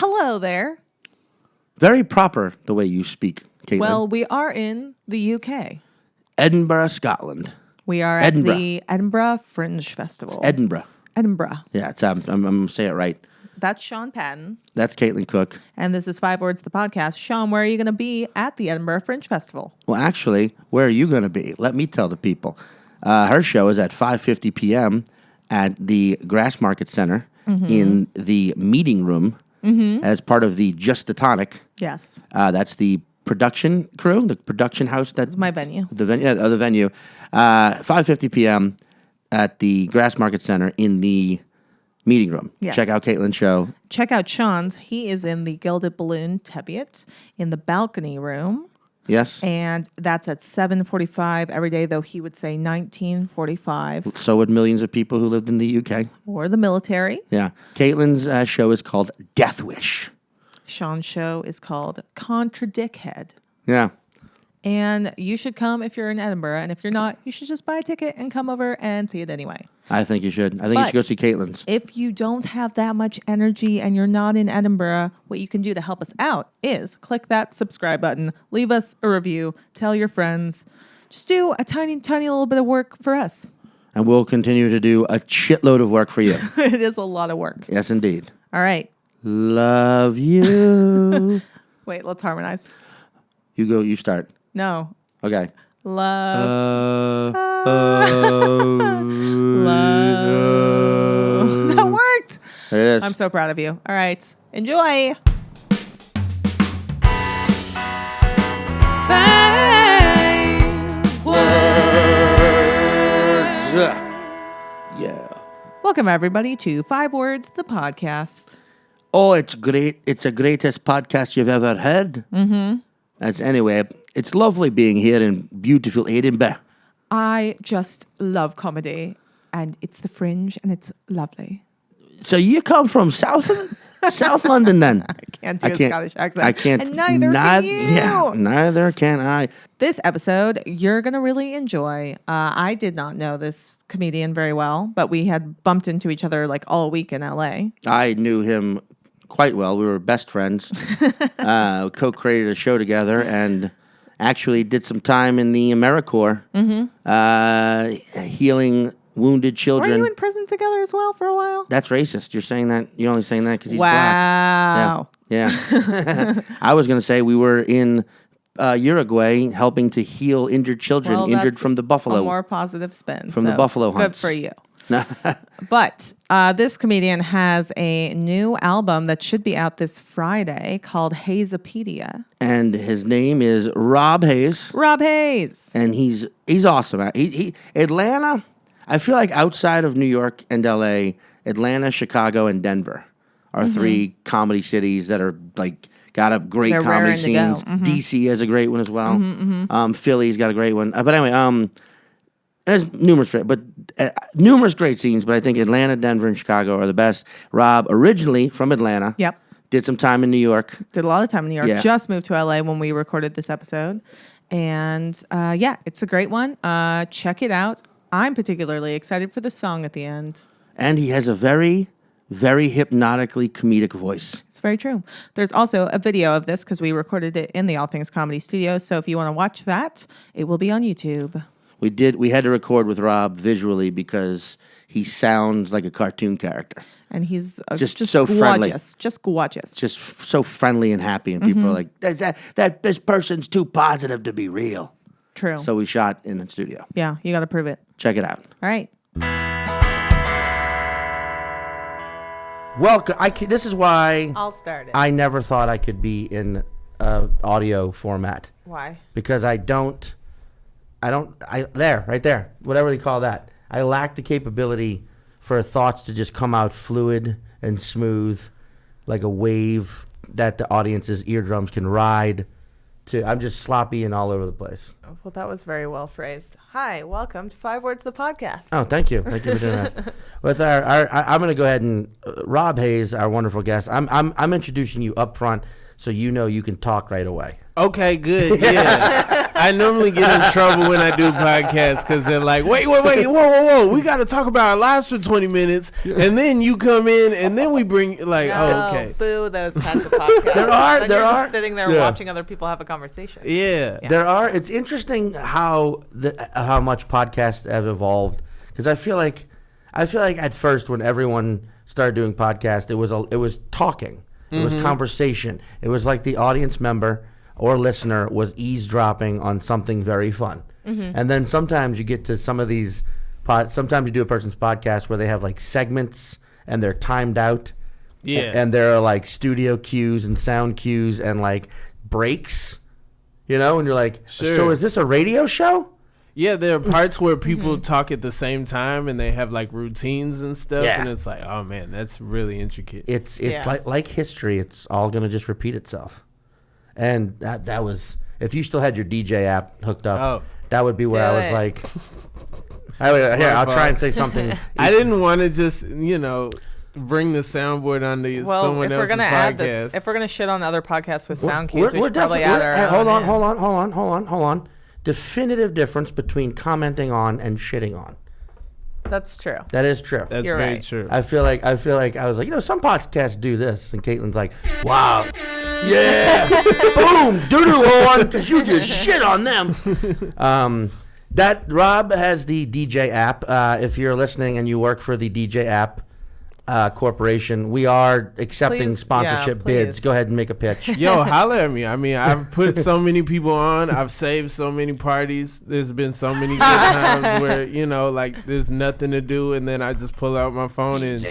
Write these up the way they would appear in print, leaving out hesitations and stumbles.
Hello there. Very proper the way you speak, Caitlin. Well, we are in the UK. Edinburgh, Scotland. We are at the Edinburgh Fringe Festival. Edinburgh. Yeah, I'm going to say it right. That's Sean Patton. That's Caitlin Cook. And this is 5 Words, the podcast. Sean, where are you going to be at the Edinburgh Fringe Festival? Well, actually, where are you going to be? Let me tell the people. Her show is at 5:50 p.m. at the Grassmarket Center in the meeting room as part of the Just the Tonic. Yes. That's the production crew, the production house. That's my venue. The venue. 5:50 p.m. at the Grassmarket Center in the meeting room. Yes. Check out Caitlin's show. Check out Sean's. He is in the Gilded Balloon Teviot in the balcony room. Yes. And that's at 7:45 every day, though he would say 19:45. So would millions of people who lived in the UK. Or the military. Yeah. Caitlin's show is called Death Wish. Sean's show is called Contradickhead. Yeah. And you should come if you're in Edinburgh. And if you're not, you should just buy a ticket and come over and see it anyway. I think you should. I think you should go see Caitlin's. If you don't have that much energy and you're not in Edinburgh, what you can do to help us out is click that subscribe button, leave us a review, tell your friends. Just do a tiny, tiny little bit of work for us. And we'll continue to do a shitload of work for you. It is a lot of work. Yes, indeed. All right. Love you. Wait, let's harmonize. You go, you start. No. Okay. Love. That worked. There it is. I'm so proud of you. All right. Enjoy. 5 words. Yeah. Welcome, everybody, to 5 Words, the podcast. Oh, it's great. It's the greatest podcast you've ever heard. Mm-hmm. Anyway, it's lovely being here in beautiful Edinburgh. I just love comedy, and it's the Fringe, and it's lovely. So you come from South London, then? I can't do a Scottish accent. I can't. And neither can you. Yeah, neither can I. This episode, you're going to really enjoy. I did not know this comedian very well, but we had bumped into each other like all week in L.A. I knew him quite well. We were best friends. Co-created a show together and actually did some time in the AmeriCorps, healing wounded children. Were you in prison together as well for a while? That's racist. You're saying that. You're only saying that because he's black. Yeah. I was going to say we were in Uruguay helping to heal injured children, injured from the buffalo. A more positive spin. From the buffalo hunts. Good for you. But this comedian has a new album that should be out this Friday called Hazepedia. And his name is Rob Haze. Rob Haze. And he's awesome. He Atlanta, I feel like outside of New York and LA, Atlanta, Chicago, and Denver are 3 comedy cities that are like got a great comedy scenes. DC has a great one as well. Philly's got a great one. But anyway, there's numerous great scenes, but I think Atlanta, Denver, and Chicago are the best. Rob, originally from Atlanta. Yep. Did some time in New York. Did a lot of time in New York. Yeah. Just moved to LA when we recorded this episode. And it's a great one. Check it out. I'm particularly excited for the song at the end. And he has a very, very hypnotically comedic voice. It's very true. There's also a video of this because we recorded it in the All Things Comedy Studio. So if you want to watch that, it will be on YouTube. We had to record with Rob visually because he sounds like a cartoon character. And he's just so gorgeous. friendly. Just gorgeous. Just so friendly and happy. And people are like, that this person's too positive to be real. True. So we shot in the studio. Yeah, you got to prove it. Check it out. All right. Welcome. This is why I'll start it. I never thought I could be in audio format. Why? Because right there, whatever they call that. I lack the capability for thoughts to just come out fluid and smooth, like a wave that the audience's eardrums can ride. I'm just sloppy and all over the place. Well, that was very well phrased. Hi, welcome to 5 Words, the podcast. Oh, thank you. Thank you for doing that. With I'm going to go ahead and Rob Haze, our wonderful guest. I'm introducing you up front so you know you can talk right away. Okay, good. Yeah. I normally get in trouble when I do podcasts because they're like, wait, whoa. We got to talk about our lives for 20 minutes. And then you come in and then we bring like, No, okay. boo those kinds of podcasts. There Then you're are. just sitting there watching other people have a conversation. Yeah. There are. It's interesting how much podcasts have evolved, because I feel like at first when everyone started doing podcasts, it was talking, it was conversation, it was like the audience member or listener was eavesdropping on something very fun, and then sometimes you get to some of these sometimes you do a person's podcast where they have like segments and they're timed out, and there are like studio cues and sound cues and like breaks. And you're like, so is this a radio show? Yeah, there are parts where people talk at the same time and they have like routines and stuff, and it's like, oh man, that's really intricate. It's like history. It's all gonna just repeat itself. And that was, if you still had your DJ app hooked up, that would be where I was like, I'll try and say something. I didn't want to just bring the soundboard onto someone else's podcast. If we're gonna shit on other podcasts with sound cues, we should probably add our own. Hold on. Definitive difference between commenting on and shitting on. That's true. That is true. That's You're very right. true. I feel like I was like, some podcasts do this, and Caitlin's like, wow, yeah, boom, doo-doo horn, because you just shit on them. That Rob has the DJ app. If you're listening and you work for the DJ app corporation, we are accepting sponsorship bids. Go ahead and make a pitch. Yo, holler at me. I mean, I've put so many people on. I've saved so many parties. There's been so many good times where, like there's nothing to do, and then I just pull out my phone and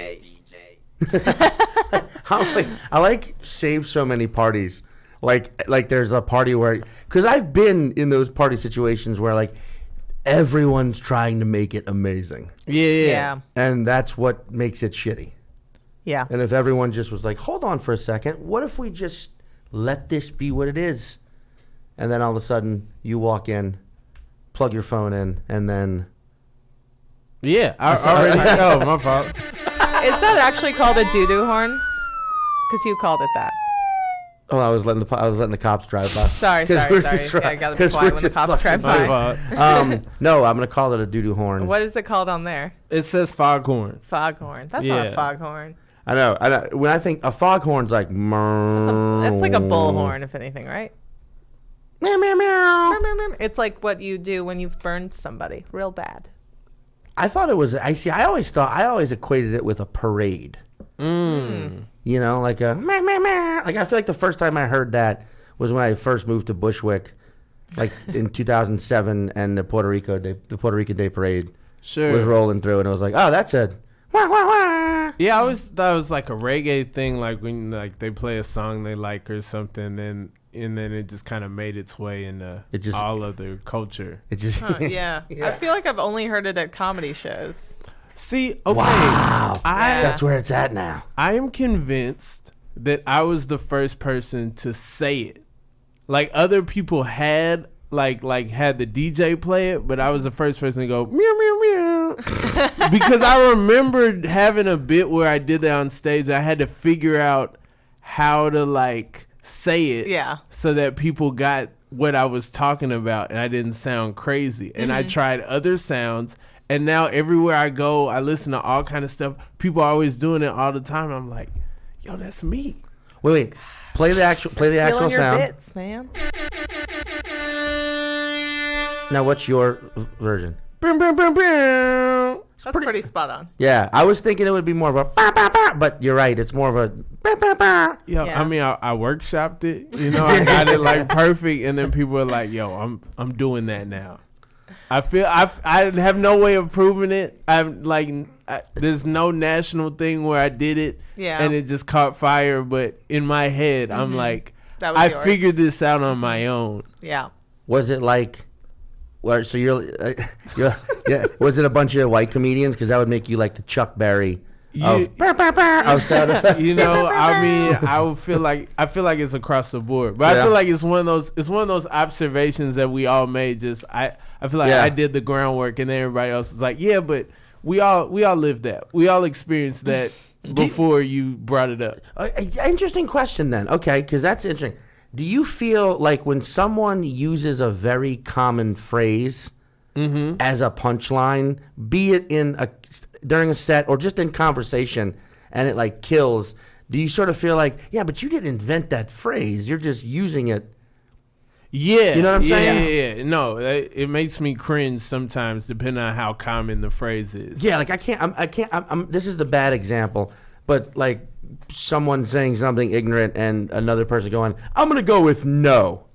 I like save so many parties. Like there's a party where, because I've been in those party situations where like everyone's trying to make it amazing. Yeah. And that's what makes it shitty. Yeah. And if everyone just was like, hold on for a second, what if we just let this be what it is? And then all of a sudden you walk in, plug your phone in, and then... Yeah, I already know. My fault. Is that actually called a doo-doo horn? Because you called it that. Oh, I was letting the cops drive by. Sorry. Yeah, I gotta be quiet when the cops drive by. No, I'm gonna call it a doo-doo horn. What is it called on there? It says foghorn. Foghorn. That's not a foghorn. I know. When I think a foghorn's like, That's like a bullhorn, if anything, right? Meow, meow, meow. It's like what you do when you've burned somebody real bad. I thought it was. I always equated it with a parade. Like a meh, meh, meh. Like I feel like the first time I heard that was when I first moved to Bushwick, like in 2007, and the Puerto Rican Day Parade was rolling through, and I was like, oh, that's it. Wah, wah, wah. Yeah, I always thought it was like a reggae thing, like when like they play a song they like or something, and then it just kind of made its way into all of their culture. It just yeah. I feel like I've only heard it at comedy shows. See, okay, wow, that's where it's at now. I am convinced that I was the first person to say it. Like other people had had the DJ play it, but I was the first person to go meow meow meow because I remembered having a bit where I did that on stage. I had to figure out how to say it, so that people got what I was talking about and I didn't sound crazy. And I tried other sounds. And now everywhere I go, I listen to all kind of stuff. People are always doing it all the time. I'm like, yo, that's me. Wait. Play the actual your sound. Bits, man. Now, what's your version? Boom, boom, boom, boom. That's pretty spot on. Yeah, I was thinking it would be more of a bah, bah, bah, but you're right. It's more of a bah, bah, bah. Yo, I mean, I workshopped it. I got it perfect, and then people are like, yo, I'm doing that now. I feel I have no way of proving it. I'm there's no national thing where I did it and it just caught fire. But in my head, I'm like, I figured this out on my own. Yeah. Was it like, well, so you're was it a bunch of white comedians? Because that would make you like the Chuck Berry of sound effects. I mean, I feel like it's across the board, but I feel like it's one of those observations that we all made. I feel like I did the groundwork, and then everybody else was like, yeah, but we all lived that. We all experienced that before you brought it up. Interesting question then. Okay, because that's interesting. Do you feel like when someone uses a very common phrase as a punchline, be it during a set or just in conversation, and it like kills, do you sort of feel like, yeah, but you didn't invent that phrase, you're just using it? Yeah, you know what I'm saying? Yeah. No, it makes me cringe sometimes, depending on how common the phrase is. Yeah, like I can't. This is the bad example, but like someone saying something ignorant and another person going, "I'm gonna go with no,"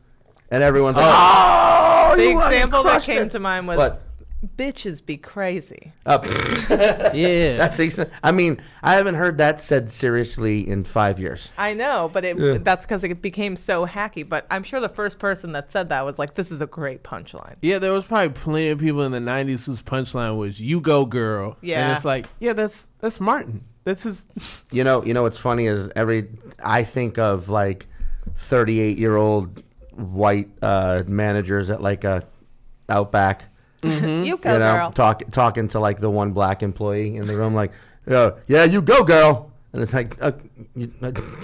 and everyone's like, "Oh!" The you example that crushed came it. to mind was, What? "Bitches be crazy." Yeah. I mean, I haven't heard that said seriously in 5 years. I know, but that's because it became so hacky. But I'm sure the first person that said that was like, "This is a great punchline." Yeah, there was probably plenty of people in the 90s whose punchline was, "You go, girl." Yeah. And it's like, yeah, that's Martin. That's his. You know what's funny is I think of like 38-year-old white managers at like a Outback. You go, girl. Talking to like the one black employee in the room, like, yeah, you go, girl. And it's like,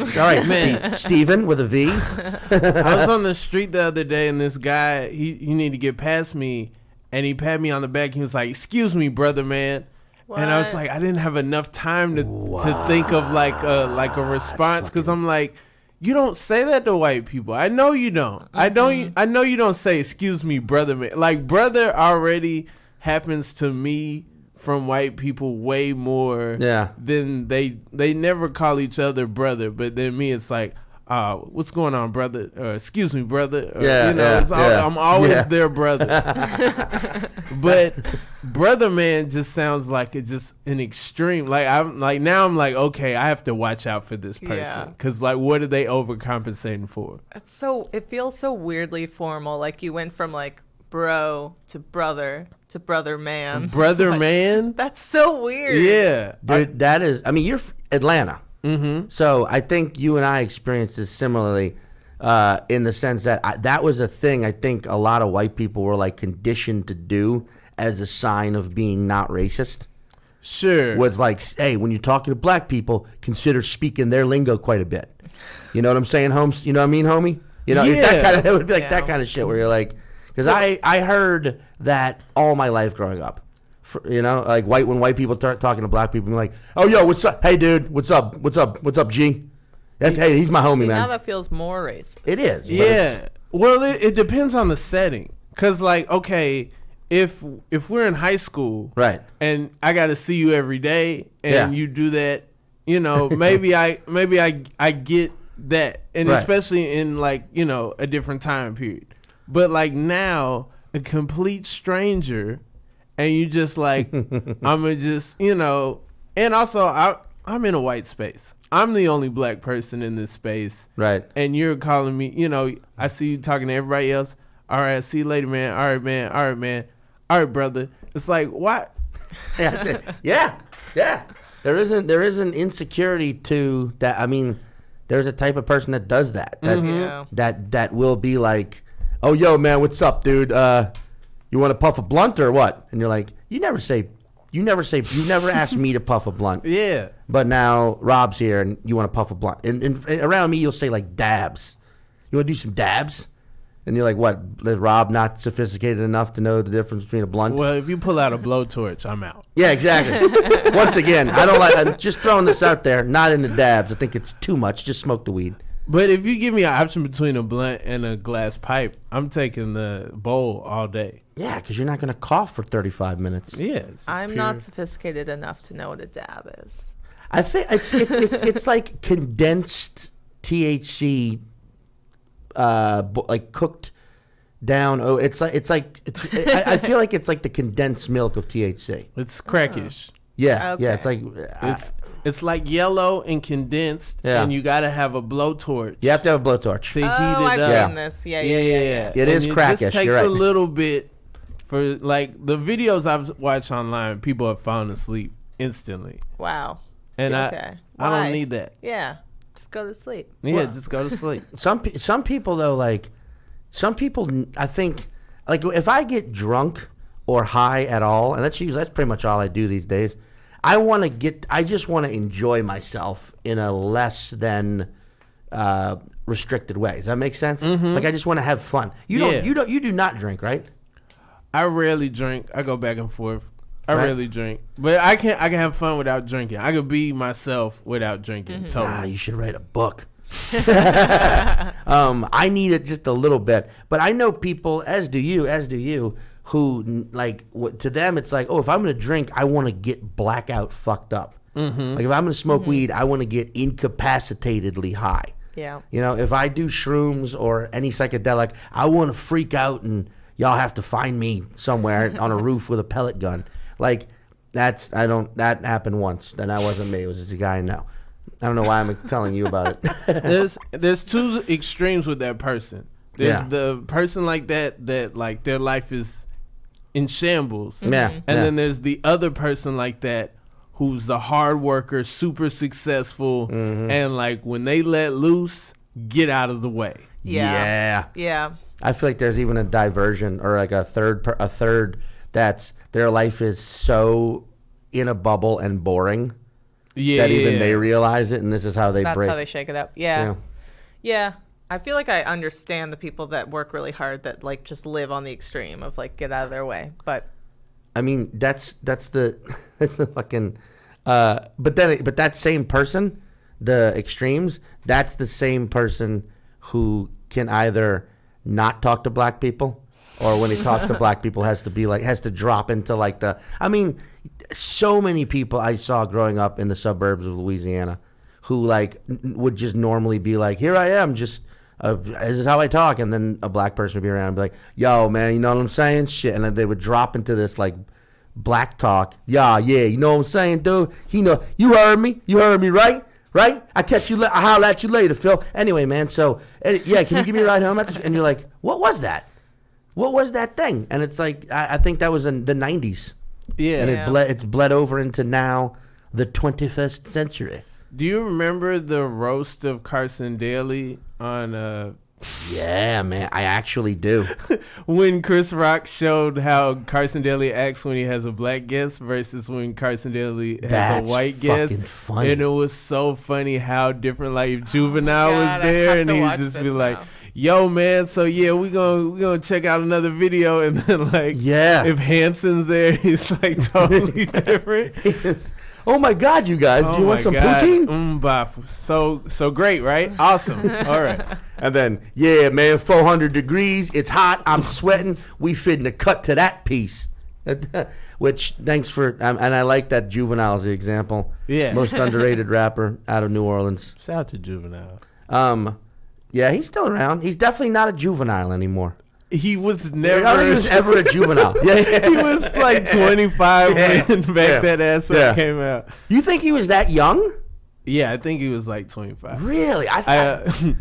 sorry, man, Steven with a V. I was on the street the other day, and this guy, he needed to get past me, and he patted me on the back. He was like, "Excuse me, brother, man." And I was What? like, I didn't have enough time to think of like a response, because I'm like, you don't say that to white people. I know you don't. I know you don't say, "Excuse me, brother, man." Like, brother already happens to me from white people way more than they never call each other brother. But then me, it's like, "What's going on, brother?" Or, "Excuse me, brother." Or, I'm always their brother. But brother man just sounds like it's just an extreme. Like I'm like, okay, I have to watch out for this person, because like, what are they overcompensating for? It feels so weirdly formal. Like you went from like bro to brother man. Brother Like, man. That's so weird. Yeah, Dude, that is. I mean, you're Atlanta. Mm-hmm. So I think you and I experienced this similarly, in the sense that that was a thing I think a lot of white people were like conditioned to do as a sign of being not racist. Sure. Was like, hey, when you're talking to black people, consider speaking their lingo quite a bit. You know what I'm saying, Holmes? You know what I mean, homie? You know, it would be like that kind of shit where you're like, because I heard that all my life growing up. You know, like when white people start talking to black people, I'm like, "Oh, yo, what's up? Hey, dude, what's up? What's up, G? Hey, he's my homie, See, man." now that feels more racist. It is. Yeah. Well, it depends on the setting. Cause like, okay, if we're in high school, right, and I got to see you every day, and you do that, you know, maybe I get that, and especially in like, you know, a different time period. But like now, a complete stranger. And you just like, I'm gonna just, you know, and also I'm in a white space. I'm the only black person in this space. Right. And you're calling me, you know, I see you talking to everybody else. All right, see you later, man. All right, man. All right, man. All right, brother. It's like, what? Yeah. There isn't insecurity to that. I mean, there's a type of person that does that. That will be like, "Oh, yo, man, what's up, dude? You want to puff a blunt or what?" And you're like, you never asked me to puff a blunt. Yeah. But now Rob's here and you want to puff a blunt. And around me, you'll say like dabs. You want to do some dabs? And you're like, what? Is Rob not sophisticated enough to know the difference between a blunt? Well, if you pull out a blowtorch, I'm out. Yeah, exactly. Once again, I'm just throwing this out there, not into dabs. I think it's too much. Just smoke the weed. But if you give me an option between a blunt and a glass pipe, I'm taking the bowl all day. Yeah, because you're not going to cough for 35 minutes. Yeah. I'm not sophisticated enough to know what a dab is. I think it's like condensed THC, like cooked down. Oh, I feel like it's like the condensed milk of THC. It's crackish. Yeah, Okay. yeah. It's like it's like yellow and condensed, and you got to have a blowtorch. You have to have a blowtorch To heat it I've up. seen this. Yeah. It is crackish. It just takes You're right. a little bit for like the videos I've watched online. People have fallen asleep instantly, Wow. and Okay. I Why? don't need that. Yeah. Just go to sleep. Yeah, just go to sleep. Some people though, like some people, I think, like if I get drunk or high at all, and that's pretty much all I do these days. I just want to enjoy myself in a less than restricted way. Does that make sense? Like I just want to have fun. You do not drink, right? I rarely drink. I go back and forth. I Right. rarely drink, but I can have fun without drinking. I could be myself without drinking. Totally. You should write a book. I need it just a little bit, but I know people, as do you, who like to them it's like, oh, if I'm gonna drink, I want to get blackout fucked up. Like if I'm gonna smoke weed, I want to get incapacitatedly high. Yeah. You know, if I do shrooms or any psychedelic, I want to freak out and y'all have to find me somewhere on a roof with a pellet gun. Like that happened once. Then that wasn't me. It was just a guy I know. I don't know why I'm telling you about it. There's two extremes with that person. There's Yeah. the person like that like their life is in shambles. Yeah. And yeah. then there's the other person like that who's the hard worker, super successful, and like when they let loose, get out of the way. Yeah. Yeah. I feel like there's even a diversion or like a third that's their life is so in a bubble and boring Yeah. that even they realize it, and this is how they That's break. how they shake it up. Yeah. I feel like I understand the people that work really hard that like just live on the extreme of like get out of their way. But I mean, that's the fucking. But that same person, the extremes, that's the same person who can either not talk to black people, or when he talks to black people has to drop into like the. I mean, so many people I saw growing up in the suburbs of Louisiana, who like would just normally be like, "Here I am, just." This is how I talk, and then a black person would be around and be like, "Yo, man, you know what I'm saying?" Shit, and then they would drop into this like black talk. Yeah, you know what I'm saying, dude? You heard me, right? I catch you. I holler at you later, Phil. Anyway, man. So yeah, can you give me a ride home? And you're like, what was that? What was that thing? And it's like I think that was in the '90s. Yeah. And it's bled over into now the 21st century. Do you remember the roast of Carson Daly on Yeah, man, I actually do. when Chris Rock showed how Carson Daly acts when he has a black guest versus when Carson Daly has That's a white guest? fucking funny. And it was so funny how different, like if Juvenile God, was I there have and to he'd watch just be this like, now. yo man, so yeah, we gonna check out another video, and then like Yeah. if Hanson's there, he's like totally different. Oh my God, you guys! Do you want some poutine? Bop. So great, right? Awesome. All right. And then, yeah, man, 400 degrees. It's hot. I'm sweating. We finna cut to that piece. Which, thanks for, and I like that Juvenile as the example. Yeah. Most underrated rapper out of New Orleans. Shout out to Juvenile. Yeah, he's still around. He's definitely not a juvenile anymore. He was I never. don't think he was ever a juvenile. Yeah. He was like 25 when Back That Ass Up came out. You think he was that young? Yeah, I think he was like 25. Really? I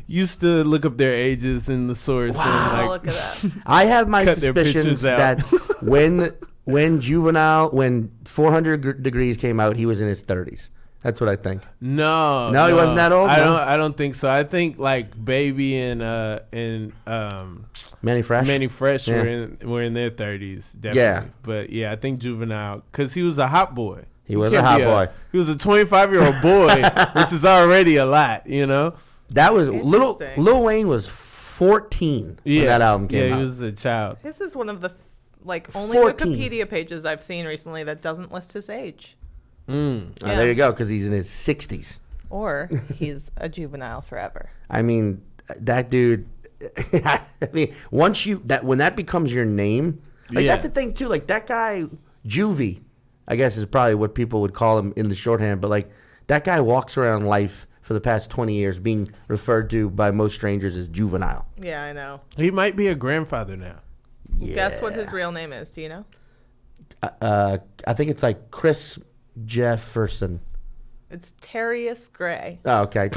used to look up their ages in the source. Oh, And look like, at that. I have my Cut their suspicions pictures out. that when 400 Degrees came out, he was in his 30s. That's what I think. no, No, he wasn't that old? No? I don't think so. I think like Baby and Manny Fresh? Manny Fresh Yeah. were in their 30s, definitely. Yeah. But yeah, I think Juvenile, because he was a hot boy. He was can't a hot be boy. He was a 25-year-old boy, which is already a lot, you know? That was Interesting. Lil Wayne was 14 when that album came yeah, out. he was a child. This is one of the like only 14. Wikipedia pages I've seen recently that doesn't list his age. There you go, because he's in his 60s. Or he's a juvenile forever. I mean, that dude. I mean, when that becomes your name, like that's the thing too. Like that guy, Juvie, I guess is probably what people would call him in the shorthand. But like that guy walks around life for the past 20 years being referred to by most strangers as juvenile. Yeah, I know. He might be a grandfather now. Guess what his real name is? Do you know? I think it's like Chris Jefferson. It's Terrius Gray. Oh, okay.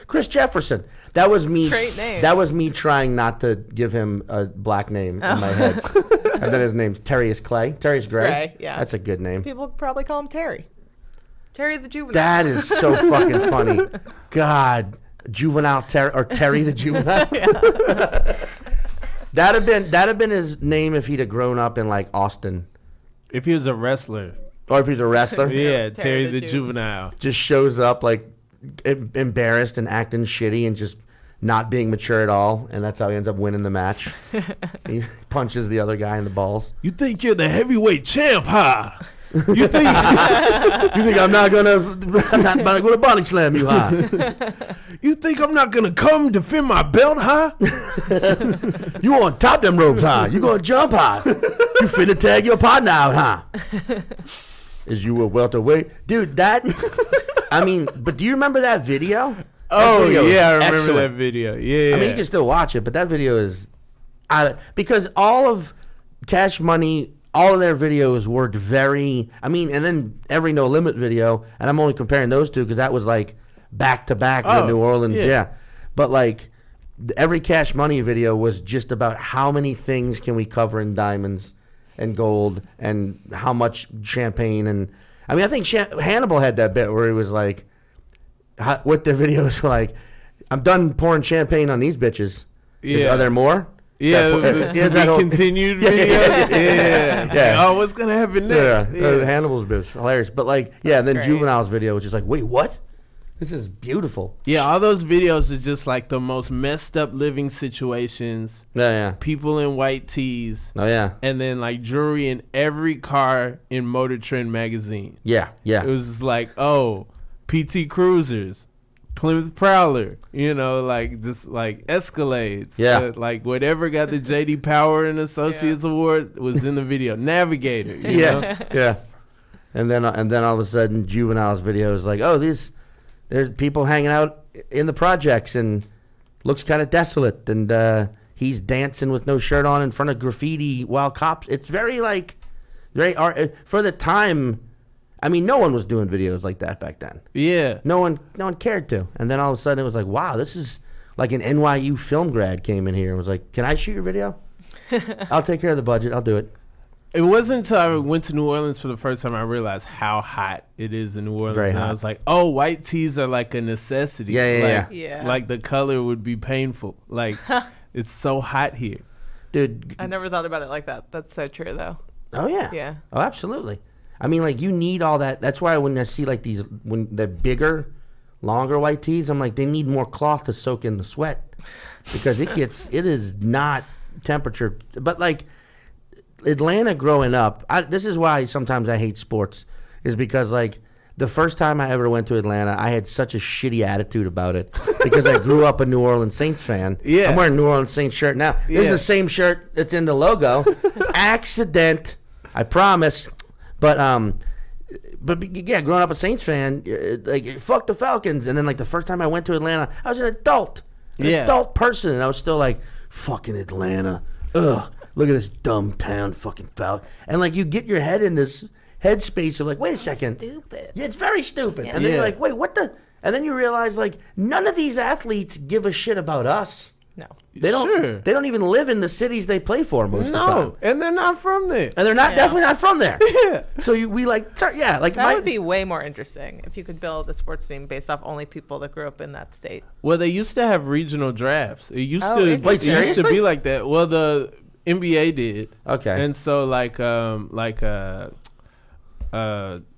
Chris Jefferson. That was me. Great name. That was me trying not to give him a black name in my head. And then his name's Terrius Gray. Gray, yeah. That's a good name. People probably call him Terry. Terry the juvenile. That is so fucking funny. God, juvenile Terry the juvenile. That'd have been his name if he'd have grown up in like Austin, If he was a wrestler. or if he's a wrestler. Yeah, Terry Terry the the Juvenile. Just shows up like embarrassed and acting shitty and just not being mature at all, and that's how he ends up winning the match. He punches the other guy in the balls. You think you're the heavyweight champ, huh? You think I'm not gonna body slam you, huh? you think I'm not gonna come defend my belt, huh? You on top them ropes, huh? You gonna jump, huh? You finna tag your partner out, huh? Is you a welterweight, dude? I mean, but do you remember that video? Oh video yeah, I remember excellent. that video. Yeah, I mean, you can still watch it, but that video is, because all of Cash Money, all of their videos worked very. I mean, and then every No Limit video, and I'm only comparing those two because that was like back to back in New Orleans, yeah. But like every Cash Money video was just about how many things can we cover in diamonds and gold, and how much champagne, and I mean, I think Hannibal had that bit where he was like, what their videos were like, I'm done pouring champagne on these bitches. Yeah. Are there more? Yeah, the continued video. Yeah. Oh, what's gonna happen next? Yeah. Hannibal's bit was hilarious. But like, and then Juvenile's video was just like, wait, what? This is beautiful. Yeah, all those videos are just like the most messed up living situations. Yeah. People in white tees. Oh yeah. And then like jewelry in every car in Motor Trend magazine. Yeah. It was just like, oh, PT Cruisers, Plymouth Prowler, like just like Escalades. Yeah. Like whatever got the J.D. Power and Associates Award was in the video. Navigator. You know? Yeah. And then all of a sudden, Juvenile's video is like, oh, there's people hanging out in the projects and looks kind of desolate, and he's dancing with no shirt on in front of graffiti while cops. It's very art for the time. I mean, no one was doing videos like that back then. Yeah. No one cared to. And then all of a sudden it was like, wow, this is like an NYU film grad came in here and was like, can I shoot your video? I'll take care of the budget. I'll do it. It wasn't until I went to New Orleans for the first time I realized how hot it is in New Orleans. Very and hot. I was like, oh, white tees are like a necessity. Yeah. Like the color would be painful. Like, it's so hot here. Dude. I never thought about it like that. That's so true, though. Oh, yeah. Yeah. Oh, absolutely. I mean, like, you need all that. That's why when I see, like, when they're bigger, longer white tees, I'm like, they need more cloth to soak in the sweat. Because it is not temperature. But, like, Atlanta growing up, this is why sometimes I hate sports, is because, like, the first time I ever went to Atlanta, I had such a shitty attitude about it because I grew up a New Orleans Saints fan. Yeah. I'm wearing a New Orleans Saints shirt now. This is the same shirt that's in the logo. Accident, I promise. But yeah, growing up a Saints fan, like, fuck the Falcons. And then, like, the first time I went to Atlanta, I was an adult person, and I was still like, fucking Atlanta. Ugh, look at this dumb town, fucking Falcon. And, like, you get your head in this headspace of, like, wait a second. Stupid. Yeah, it's very stupid. Yeah. And then you're like, wait, what the? And then you realize, like, none of these athletes give a shit about us. No. They don't. Sure. They don't even live in the cities they play for most of the time. No, and they're not from there. And they're definitely not from there. Yeah. So like That would be way more interesting if you could build a sports team based off only people that grew up in that state. Well, they used to have regional drafts. It used Oh, to. interesting. Wait, It used to seriously? be like that. Well, the NBA did. Okay. And so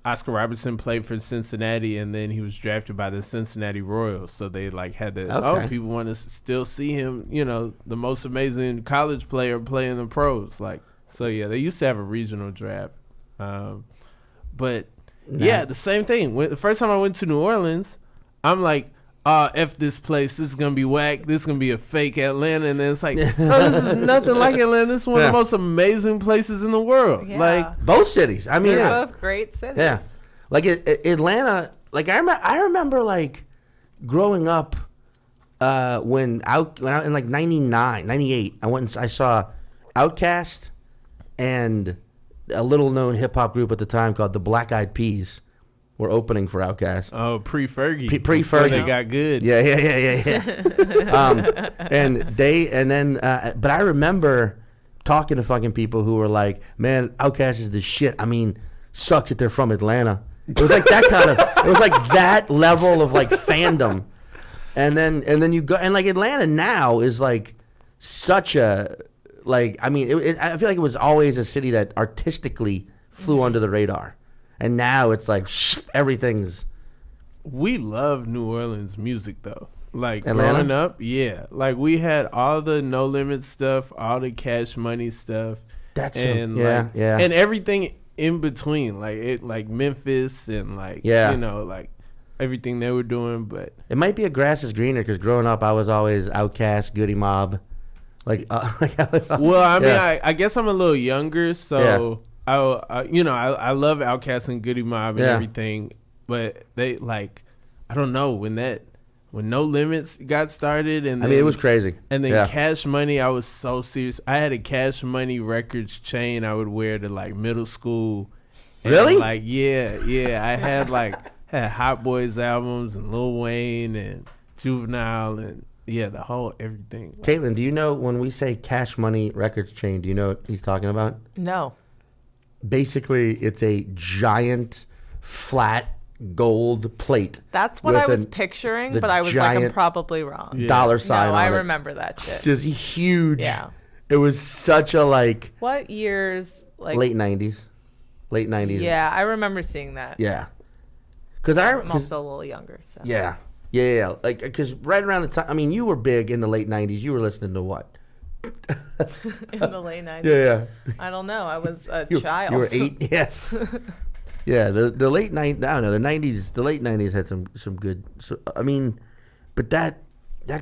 Oscar Robertson played for Cincinnati, and then he was drafted by the Cincinnati Royals. So they like had that. Okay. Oh, people want to still see him. The most amazing college player play in the pros. Like, so yeah, they used to have a regional draft. But yeah, the same thing. The first time I went to New Orleans, I'm like, F this place. This is going to be whack. This is going to be a fake Atlanta. And then it's like, no, this is nothing like Atlanta. This is one of the most amazing places in the world. Yeah. Like, both cities. I mean, They're both great cities. yeah. Like Atlanta. Like I remember like growing up when I in like 99, 98, I went and I saw Outkast and a little known hip hop group at the time called the Black Eyed Peas were opening for Outkast. oh, pre-Fergie. Pre-Fergie. They got good. Yeah. But I remember talking to fucking people who were like, man, Outkast is the shit. I mean, sucks that they're from Atlanta. It was like that it was like that level of like fandom. And then you go, and like Atlanta now is like such a, like, I mean, I feel like it was always a city that artistically flew under the radar. And now it's like everything's we love New Orleans music though. Like Atlanta? growing up, yeah. Like we had all the No Limit stuff, all the Cash Money stuff, and and everything in between, like Memphis and like like everything they were doing. But it might be a grass is greener because growing up I was always Outkast, Goody Mob. I guess I'm a little younger, so I love Outkast and Goody Mob and everything. But they I don't know when No Limits got started, and it was crazy. And then Cash Money, I was so serious. I had a Cash Money Records chain I would wear to like middle school. Really? And, I had had Hot Boys albums and Lil Wayne and Juvenile and the whole everything. Caitlin, do you know when we say Cash Money Records chain? Do you know what he's talking about? No. Basically, it's a giant flat gold plate. That's what I was picturing, but I was like, I'm probably wrong. Dollar sign. No, I remember that shit. Just huge. Yeah. It was such a What years? Late 90s. Late 90s. Yeah, I remember seeing that. Yeah. Because I'm also a little younger. So. Yeah. Yeah. Because right around the time, you were big in the late 90s. You were listening to what? In the late 90s? Yeah. I don't know. I was a child. You were 8. Yeah. Yeah, the late 90s, I don't know, the 90s, the late 90s had some good, but that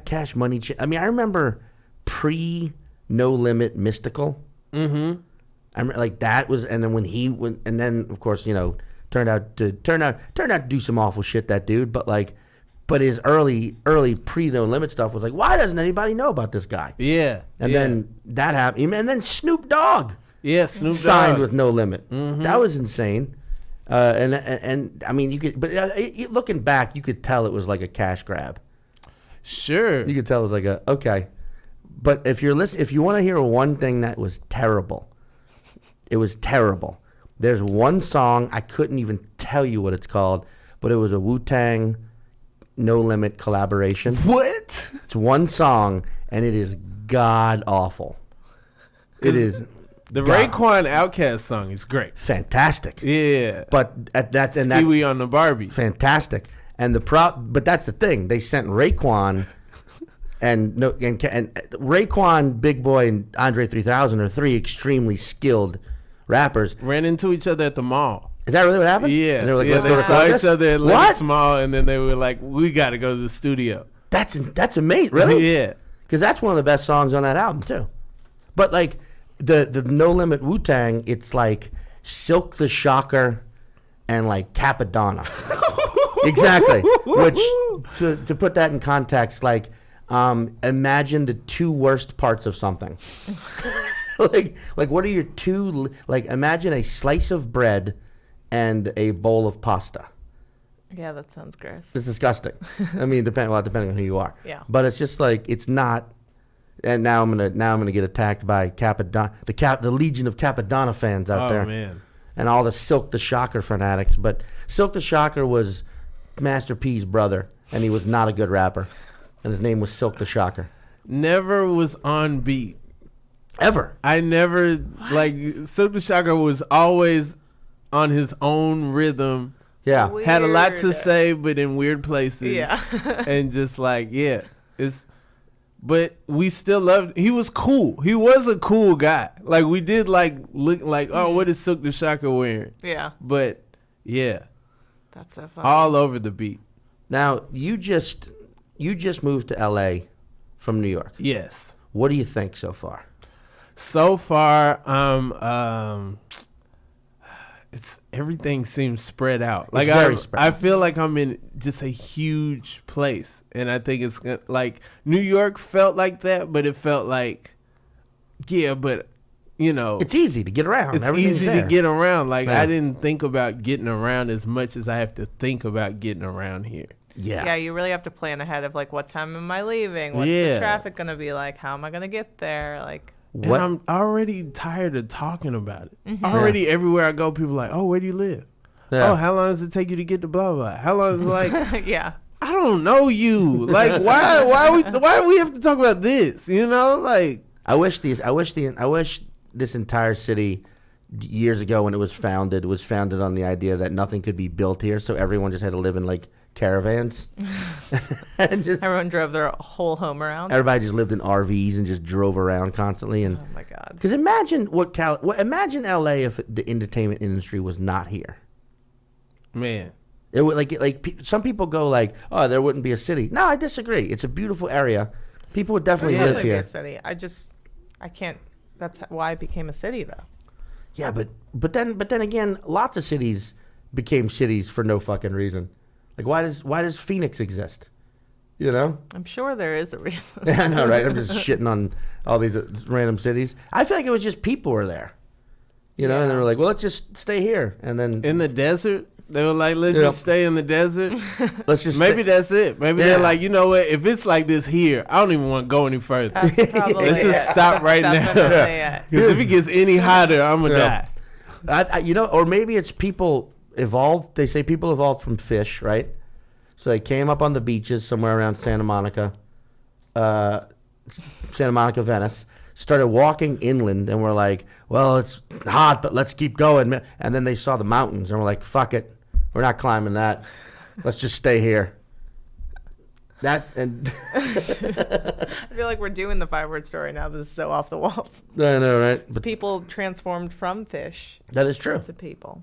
Cash Money, I remember pre No Limit Mystical. Mm-hmm. I remember, that was, and then when he went, and then of course, turned out to do some awful shit, that dude, but his early pre No Limit stuff was why doesn't anybody know about this guy? Yeah. And then that happened, and then Snoop Dogg. Yeah, Snoop Dogg signed with No Limit. Mm-hmm. That was insane. You could, but looking back, you could tell it was like a cash grab. Sure, you could tell it was okay. But if you want to hear one thing that was terrible, it was terrible. There's one song, I couldn't even tell you what it's called, but it was a Wu-Tang No Limit collaboration. What? It's one song, and it is god awful. It is. The Raekwon Outkast song is great. Fantastic. Yeah. But that's and Stewie on the Barbie. Fantastic. And but that's the thing. They sent Raekwon and Raekwon, Big Boy, and Andre 3000 are 3 extremely skilled rappers. Ran into each other at the mall. Is that really what happened? Yeah. And they were they saw each other at Lenox Mall, and then they were like, "We got to go to the studio." That's amazing. Really? Yeah. Because that's one of the best songs on that album too. But the No Limit Wu-Tang, it's Silk the Shocker and Capadonna. Exactly. Which, to put that in context, imagine the 2 worst parts of something. What are your 2, imagine a slice of bread and a bowl of pasta. Yeah, that sounds gross. It's disgusting. Depending on who you are. Yeah. But it's just it's not. And now I'm gonna get attacked by Capadonna, the legion of Capadonna fans out there. Oh man! And all the Silk the Shocker fanatics. But Silk the Shocker was Master P's brother, and he was not a good rapper. And his name was Silk the Shocker. Never was on beat. Ever. I never Silk the Shocker was always on his own rhythm. Yeah. Weird. Had a lot to say, but in weird places. Yeah. And just but we still loved. He was cool. He was a cool guy. We did look oh, what is Silk the Shocker wearing? Yeah. But yeah, that's so funny. All over the beat. Now you just moved to L.A. from New York. Yes. What do you think so far? So far, it's everything seems spread out. I feel like I'm in just a huge place, and I think it's New York felt like that, but it felt but it's easy to get around. It's easy to get around. I didn't think about getting around as much as I have to think about getting around here. Yeah. Yeah, you really have to plan ahead of what time am I leaving? What's the traffic gonna be like? How am I gonna get there? And I'm already tired of talking about it. Mm-hmm. Already everywhere I go, people are like, oh, where do you live? Yeah. Oh, how long does it take you to get to blah, blah? How long is it yeah. I don't know you. Why do we have to talk about this? I wish this entire city years ago when it was founded on the idea that nothing could be built here. So everyone just had to live in caravans. And just Everyone drove their whole home around. everybody just lived in RVs and just drove around constantly. And Oh my God. because imagine imagine LA if the entertainment industry was not here. Man. It would some people go like, oh, there wouldn't be a city. No, I disagree. It's a beautiful area. People would definitely It'd live definitely be here. a city. I can't. That's why it became a city, though. Yeah, but then again, lots of cities became cities for no fucking reason. Like why does Phoenix exist? You know? I'm sure there is a reason. Yeah, I know, right? I'm just shitting on all these random cities. I feel like it was just people were there. You know, and they were like, well, let's just stay here. And then In the desert, they were like, let's just stay in the desert. let's just Maybe that's it. Maybe Yeah. they're like, you know what? If it's like this here, I don't even want to go any further. That's probably Let's just stop right now. definitely it. Because if it gets any hotter, I'm going to Yeah. die. or maybe it's people evolved. They say people evolved from fish, right? So they came up on the beaches somewhere around Santa Monica, Venice, started walking inland, and were like, well, it's hot, but let's keep going. And then they saw the mountains, and were like, fuck it. We're not climbing that. Let's just stay here. I I feel like we're doing the 5-word story now. This is so off the walls. I know, right? But people transformed from fish That is true. to people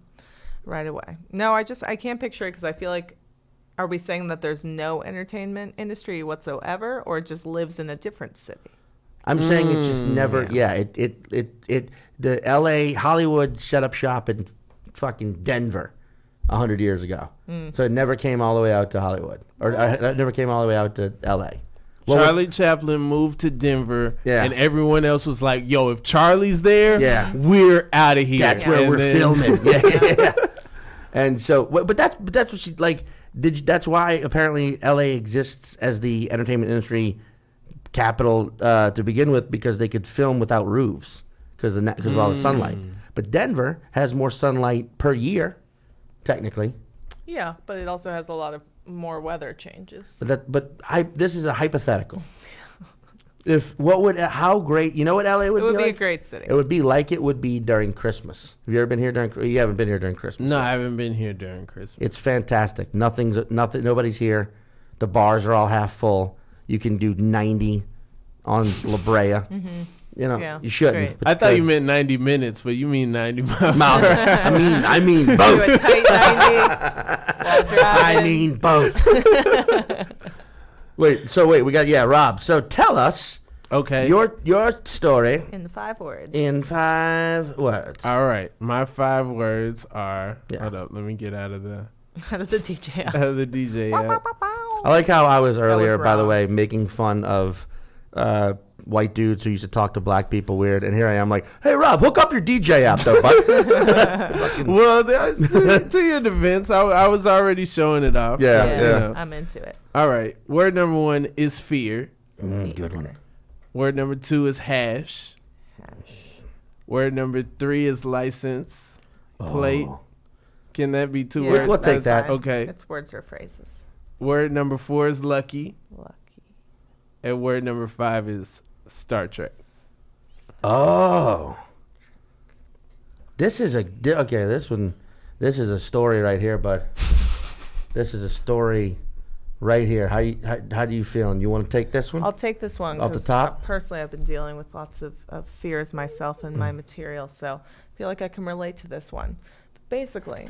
right away. No, I can't picture it because I feel like, are we saying that there's no entertainment industry whatsoever, or it just lives in a different city? I'm saying it just never. Yeah, the L.A. Hollywood set up shop in fucking Denver 100 years ago, so it never came all the way out to Hollywood, or it never came all the way out to L.A. Charlie Chaplin moved to Denver, Yeah. and everyone else was like, yo, if Charlie's there, Yeah. we're out of here. That's where And we're then- filming. Yeah. And so, but that's what she like. That's why apparently L.A. exists as the entertainment industry capital to begin with, because they could film without roofs because of all the sunlight. But Denver has more sunlight per year, technically. Yeah, but it also has a lot of more weather changes. This is a hypothetical. How great? You know what LA would It would be be like? a great city. It would be like it would be during Christmas. Have you ever been here during? You haven't been here during Christmas. No, yet. I haven't been here during Christmas. It's fantastic. Nothing. Nobody's here. The bars are all half full. You can do 90 on La Brea. You know, Yeah, you shouldn't. great. but I thought good. you meant 90 minutes, but you mean 90 miles. Miles. I mean Do both. a tight 90 while driving. I mean both. Wait, we got Rob. So tell us Okay. your story in the 5 words. in 5 words. All right. My 5 words are. Yeah. Hold up. Let me get out of the Out of the DJ. out of the DJ app. I like how I was earlier, by the wrong. way, making fun of white dudes who used to talk to black people weird, and here I am like, hey, Rob, hook up your DJ app, though, bud. Well, to your defense, I was already showing it off. Yeah, Yeah, yeah. I'm into it. All right. Word number 1 is fear. Good one. Word number 2 is hash. Word number 3 is license plate. Oh. Can that be 2 Yeah, words? We'll take that's that. fine. Okay. It's words or phrases. Word number 4 is lucky. Lucky. And word number 5 is Star Trek. Oh. This is this is a story right here, bud. This is a story right here. How do you feel? And you want to take this one? I'll take this one. Off the 'cause, top? personally, I've been dealing with lots of fears myself in my material, so I feel like I can relate to this one. But basically,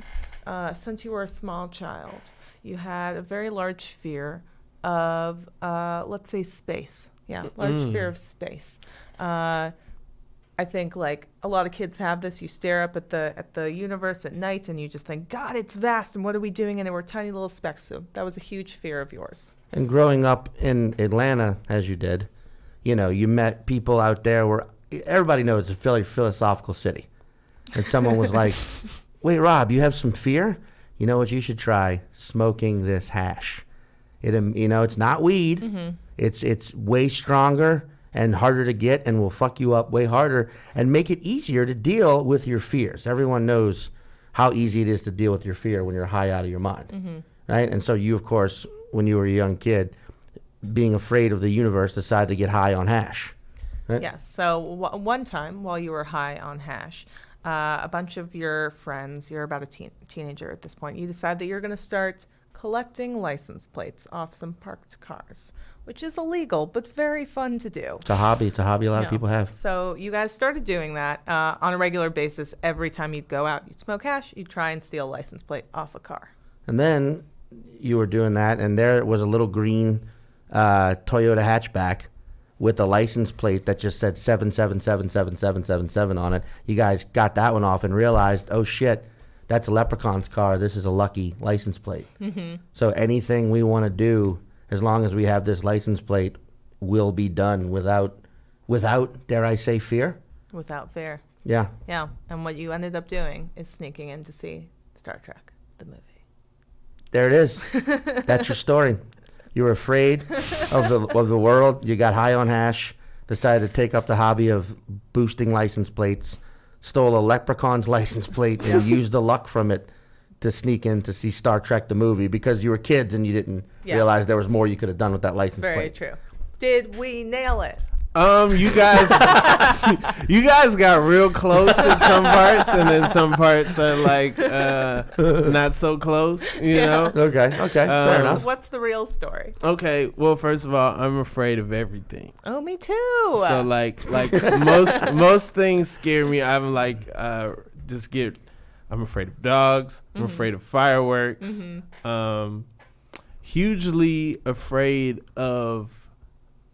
since you were a small child, you had a very large fear of, let's say, space. Yeah, large fear of space. I think like a lot of kids have this. You stare up at the universe at night and you just think, God, it's vast, and what are we doing? And we're tiny little specks. So that was a huge fear of yours. And growing up in Atlanta, as you did, you met people out there where everybody knows it's a fairly philosophical city. And someone was like, wait, Rob, you have some fear? You know what? You should try smoking this hash. It's not weed. Mm-hmm. It's way stronger and harder to get and will fuck you up way harder and make it easier to deal with your fears. Everyone knows how easy it is to deal with your fear when you're high out of your mind, right? And so you, of course, when you were a young kid, being afraid of the universe, decided to get high on hash. Right? Yes. So one time while you were high on hash, a bunch of your friends, you're about a teenager at this point, you decide that you're going to start collecting license plates off some parked cars, which is illegal but very fun to do. It's a hobby. It's a hobby a lot of Yeah. people have. So you guys started doing that on a regular basis. Every time you'd go out, you'd smoke hash, you'd try and steal a license plate off a car. And then you were doing that, and there was a little green Toyota hatchback with a license plate that just said 7777777 on it. You guys got that one off and realized, oh shit, that's a Leprechaun's car. This is a lucky license plate. Mm-hmm. So anything we want to do, as long as we have this license plate, will be done without, dare I say, fear? Without fear. Yeah. Yeah. And what you ended up doing is sneaking in to see Star Trek, the movie. There it is. That's your story. You were afraid of the world. You got high on hash, decided to take up the hobby of boosting license plates, stole a Leprechaun's license plate, and used the luck from it to sneak in to see Star Trek the movie because you were kids and you didn't realize there was more you could have done with that license Very plate. true. Did we nail it? You guys, you guys got real close in some parts, and then some parts are like not so close. You know. Okay, fair enough. What's the real story? Okay. Well, first of all, I'm afraid of everything. Oh, me too. So like most things scare me. I'm like I'm afraid of dogs. I'm afraid of fireworks. Hugely afraid of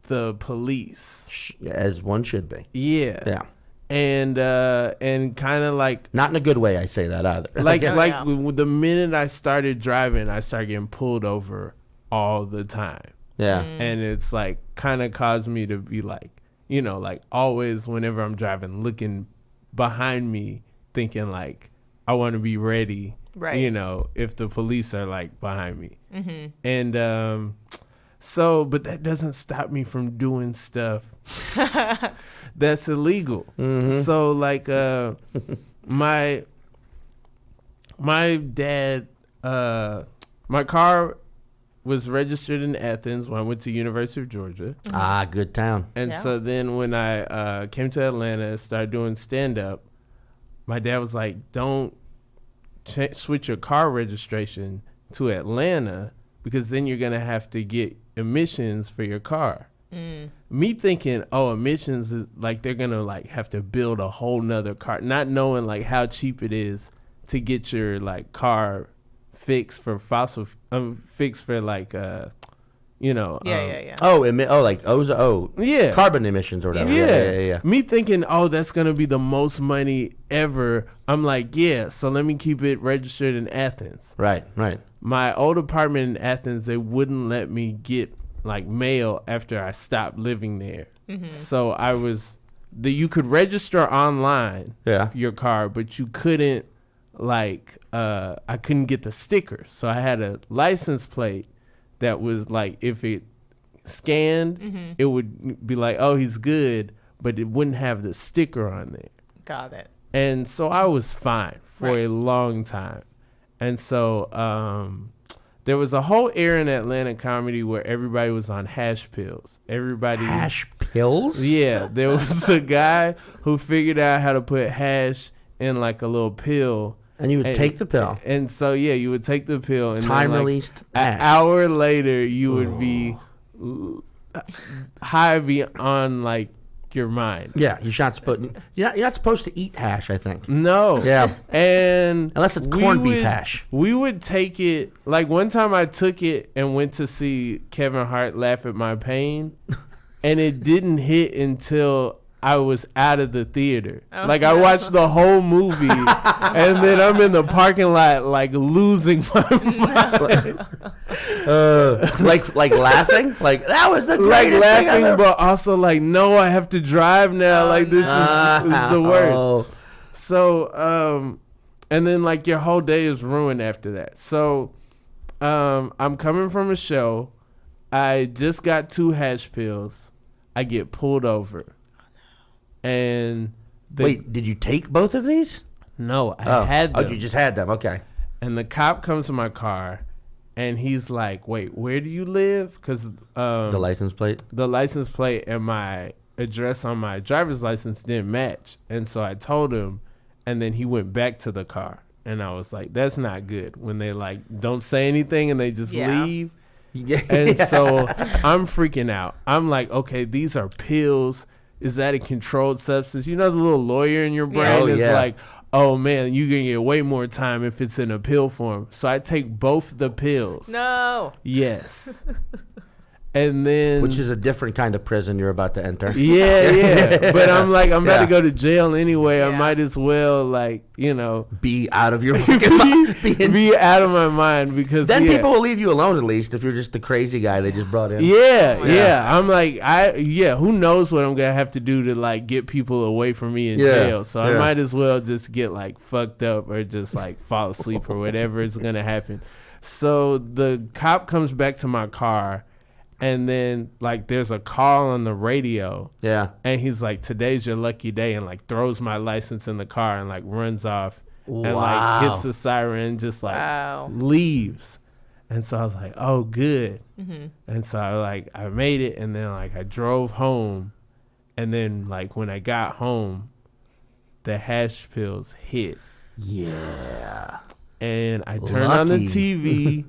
the police. As one should be. Yeah. Yeah. And kind of like Not in a good way, I say that either. the minute I started driving, I started getting pulled over all the time. Yeah. And it's like kind of caused me to be like, you know, like always whenever I'm driving, looking behind me, thinking like I want to be ready. Right. You know, if the police are like behind me. And so, but that doesn't stop me from doing stuff that's illegal. So like my dad, my car was registered in Athens when I went to University of Georgia. Ah, good town. And Yeah. so then when I came to Atlanta and started doing stand-up, my dad was like, don't switch your car registration to Atlanta because then you're going to have to get emissions for your car. Me thinking, oh, emissions is like they're going to like have to build a whole nother car, not knowing like how cheap it is to get your like car fixed for fixed for like you know Yeah. yeah Carbon emissions or whatever. Yeah. Me thinking, oh, that's gonna be the most money ever. I'm like, yeah, so let me keep it registered in Athens. Right. My old apartment in Athens, they wouldn't let me get like mail after I stopped living there. So you could register online your car, but you couldn't like I couldn't get the sticker. So I had a license plate that was like, if it scanned, it would be like, oh, he's good, but it wouldn't have the sticker on there. Got it. And so I was fine for a long time. And so there was a whole era in Atlanta comedy where everybody was on hash pills. Hash pills? Yeah, there was a guy who figured out how to put hash in like a little pill. And you would take the pill. And so, yeah, you would take the pill. And Time then, like, released an hash. hour later, you would be high beyond like your mind. Yeah, you're not supposed to eat hash, I think. No. Yeah. And Unless it's corned beef hash. We would take it. Like one time I took it and went to see Kevin Hart laugh at my pain. And it didn't hit until I was out of the theater. Oh, like I watched the whole movie and then I'm in the parking lot like losing my mind. Like laughing? Like, that was the Like greatest thing I've laughing, ever-" but also like, no, I have to drive now. Like this is the worst. Oh. So, and then like your whole day is ruined after that. So, I'm coming from a show. I just got 2 hash pills. I get pulled over. And Wait, did you take both of these? no, I had them. Oh, you just had them. Okay. And the cop comes to my car and he's like, wait, where do you live? Because The license plate? the license plate and my address on my driver's license didn't match. And so I told him, and then he went back to the car. And I was like, that's not good when they like don't say anything and they just leave. Yeah. And so I'm freaking out. I'm like, okay, these are pills. Is that a controlled substance? You know, the little lawyer in your brain is like, oh man, you're going to get way more time if it's in a pill form. So I take both the pills. No. Yes. And then, which is a different kind of prison you're about to enter. Yeah. But I'm like, I'm about to go to jail anyway. I might as well, like, you know, be out of your mind. be out of my mind, because then people will leave you alone, at least, if you're just the crazy guy they just brought in. Yeah. I'm like, who knows what I'm gonna have to do to like get people away from me in jail. So I might as well just get like fucked up or just like fall asleep or whatever is gonna happen. So the cop comes back to my car. And then, like, there's a call on the radio. Yeah. And he's like, today's your lucky day, and, like, throws my license in the car and, like, runs off. Wow. And, like, hits the siren, just, like, leaves. And so I was like, oh, good. Mm-hmm. And so, I made it, and then, like, I drove home. And then, like, when I got home, the hash pills hit. Yeah. And I turned on the TV.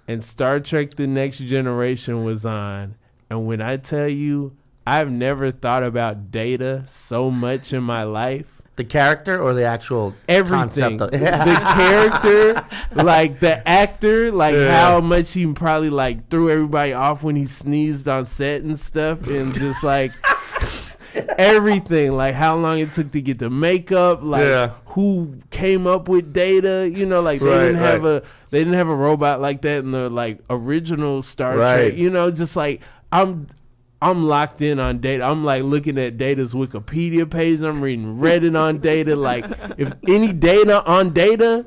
And Star Trek The Next Generation was on. And when I tell you, I've never thought about Data so much in my life. The character or the actual everything? Concept of the character, like the actor, like how much he probably like threw everybody off when he sneezed on set and stuff. And just like everything, like how long it took to get the makeup, like who came up with Data, you know, like they didn't have a robot like that in the like original Star Trek, you know, just like I'm locked in on Data. I'm like looking at Data's Wikipedia page and I'm reading Reddit on Data. Like if any Data on Data,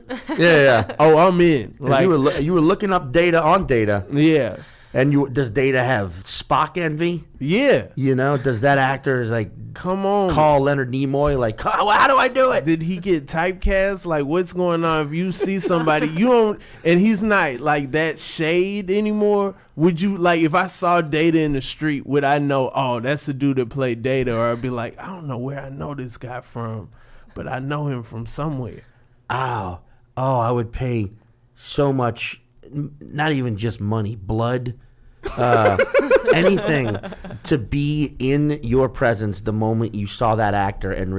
oh, I'm in. Like you were looking up Data on Data. Yeah. And does Data have Spock envy? Yeah. You know, does that actor is like, come on, call Leonard Nimoy, like, how do I do it? Did he get typecast? Like, what's going on? If you see somebody, you don't, and he's not like that shade anymore, would you, like, if I saw Data in the street, would I know, oh, that's the dude that played Data? Or I'd be like, I don't know where I know this guy from, but I know him from somewhere. Oh, I would pay so much, not even just money, blood, anything to be in your presence the moment you saw that actor and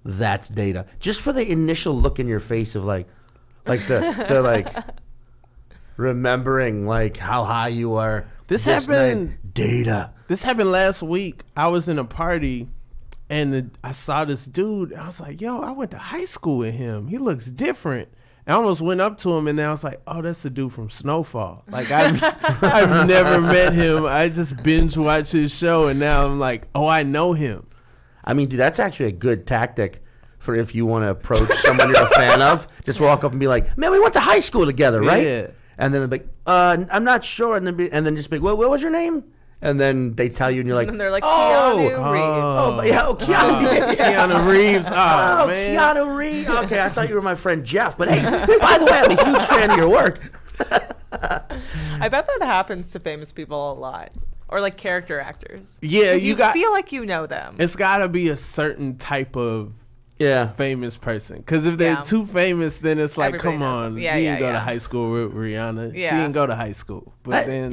that's Data. Just for the initial look in your face of like the like remembering like how high you are. This happened. Data. This happened last week. I was in a party and I saw this dude. I was like, yo, I went to high school with him. He looks different. I almost went up to him, and then I was like, oh, that's the dude from Snowfall. Like, I've never met him. I just binge watched his show, and now I'm like, oh, I know him. I mean, dude, that's actually a good tactic for if you want to approach someone you're a fan of. Just walk up and be like, man, we went to high school together, right? Yeah. And then they'll be like, I'm not sure. And then just be like, what was your name? And then they tell you, and you're like, and they're like, Keanu Reeves. Keanu Reeves. Oh, man. Keanu Reeves. Okay, I thought you were my friend Jeff. But hey, by the way, I'm a huge fan of your work. I bet that happens to famous people a lot. Or like character actors. Yeah, you feel like you know them. It's got to be a certain type of famous person. Because if they're too famous, then it's like, everybody come on. You didn't go to high school with Rihanna. She didn't go to high school. But then